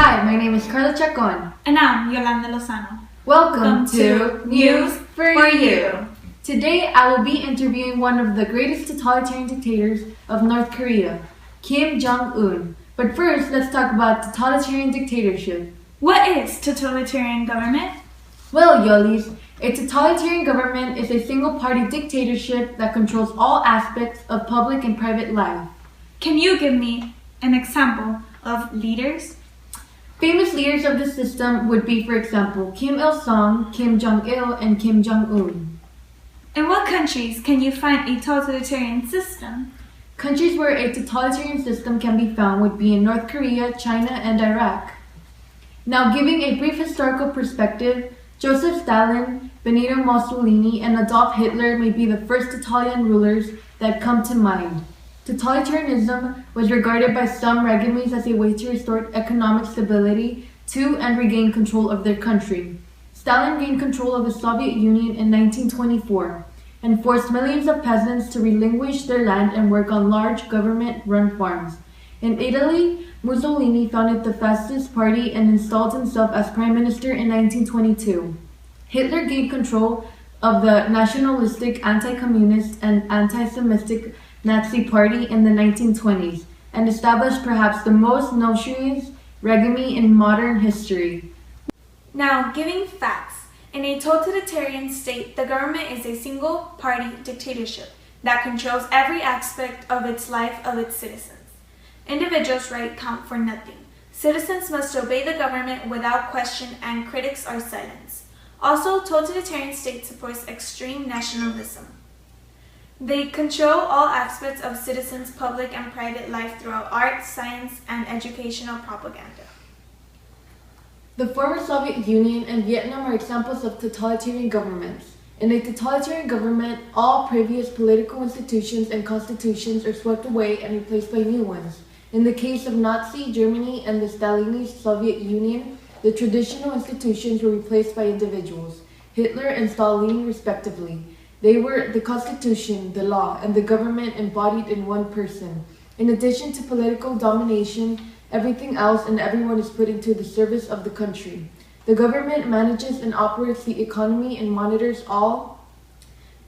Hi, my name is Carla Chacon. And I'm Yolanda Lozano. Welcome to News for You. Today I will be interviewing one of the greatest totalitarian dictators of North Korea, Kim Jong-un. But first, let's talk about totalitarian dictatorship. What is totalitarian government? Well, Yolis, a totalitarian government is a single-party dictatorship that controls all aspects of public and private life. Can you give me an example of leaders? Famous leaders of the system would be, for example, Kim Il-sung, Kim Jong-il, and Kim Jong-un. In what countries can you find a totalitarian system? Countries where a totalitarian system can be found would be in North Korea, China, and Iraq. Now, giving a brief historical perspective, Joseph Stalin, Benito Mussolini, and Adolf Hitler may be the first totalitarian rulers that come to mind. Totalitarianism was regarded by some regimes as a way to restore economic stability to and regain control of their country. Stalin gained control of the Soviet Union in 1924 and forced millions of peasants to relinquish their land and work on large government-run farms. In Italy, Mussolini founded the Fascist Party and installed himself as prime minister in 1922. Hitler gained control of the nationalistic, anti-communist, and anti-Semitic Nazi Party in the 1920s and established perhaps the most notorious regime in modern history. Now, giving facts. In a totalitarian state, the government is a single-party dictatorship that controls every aspect of its life of its citizens. Individuals' rights count for nothing. Citizens must obey the government without question and critics are silenced. Also, totalitarian state supports extreme nationalism. They control all aspects of citizens' public and private life throughout art, science, and educational propaganda. The former Soviet Union and Vietnam are examples of totalitarian governments. In a totalitarian government, all previous political institutions and constitutions are swept away and replaced by new ones. In the case of Nazi Germany and the Stalinist Soviet Union, the traditional institutions were replaced by individuals, Hitler and Stalin respectively. They were the constitution, the law, and the government embodied in one person. In addition to political domination, everything else and everyone is put into the service of the country. The government manages and operates the economy and monitors all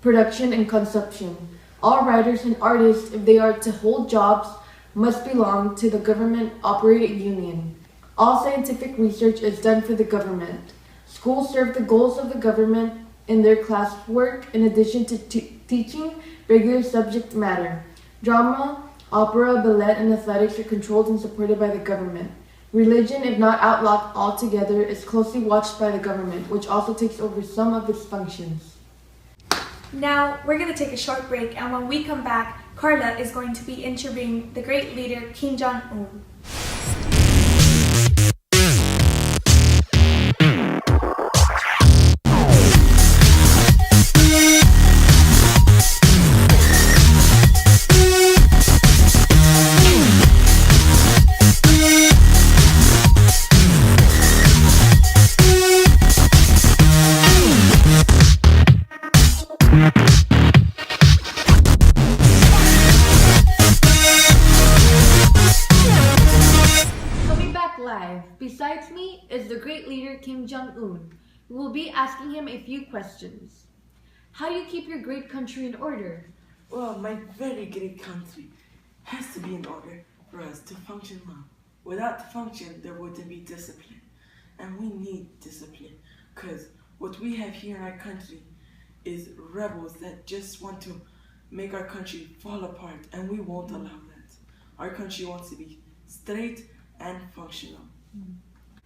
production and consumption. All writers and artists, if they are to hold jobs, must belong to the government-operated union. All scientific research is done for the government. Schools serve the goals of the government in their classwork in addition to teaching regular subject matter. Drama, opera, ballet, and athletics are controlled and supported by the government. Religion, if not outlawed altogether, is closely watched by the government, which also takes over some of its functions. Now, we're going to take a short break, and when we come back, Carla is going to be interviewing the great leader Kim Jong-un. Besides me is the great leader Kim Jong-un. We will be asking him a few questions. How do you keep your great country in order? Well, my very great country has to be in order for us to function well. Without the function, there wouldn't be discipline. And we need discipline because what we have here in our country is rebels that just want to make our country fall apart, and we won't allow that. Our country wants to be straight and functional.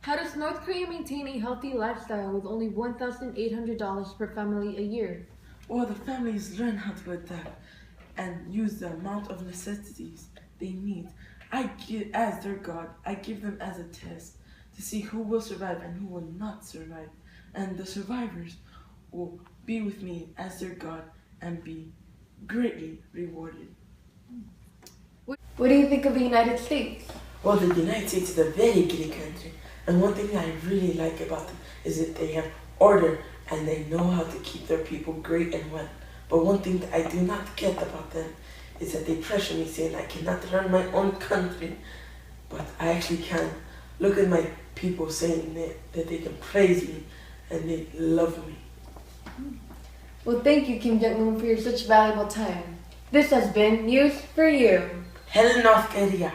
How does North Korea maintain a healthy lifestyle with only $1,800 per family a year? Well, the families learn how to adapt and use the amount of necessities they need. As their God, I give them as a test to see who will survive and who will not survive. And the survivors will be with me as their God and be greatly rewarded. What do you think of the United States? Well, the United States is a very great country, and one thing I really like about them is that they have order and they know how to keep their people great and well. But one thing that I do not get about them is that they pressure me saying I cannot run my own country, but I actually can. Look at my people saying that they can praise me and they love me. Well, thank you, Kim Jong-un, for your such valuable time. This has been News for You. Hell North Korea.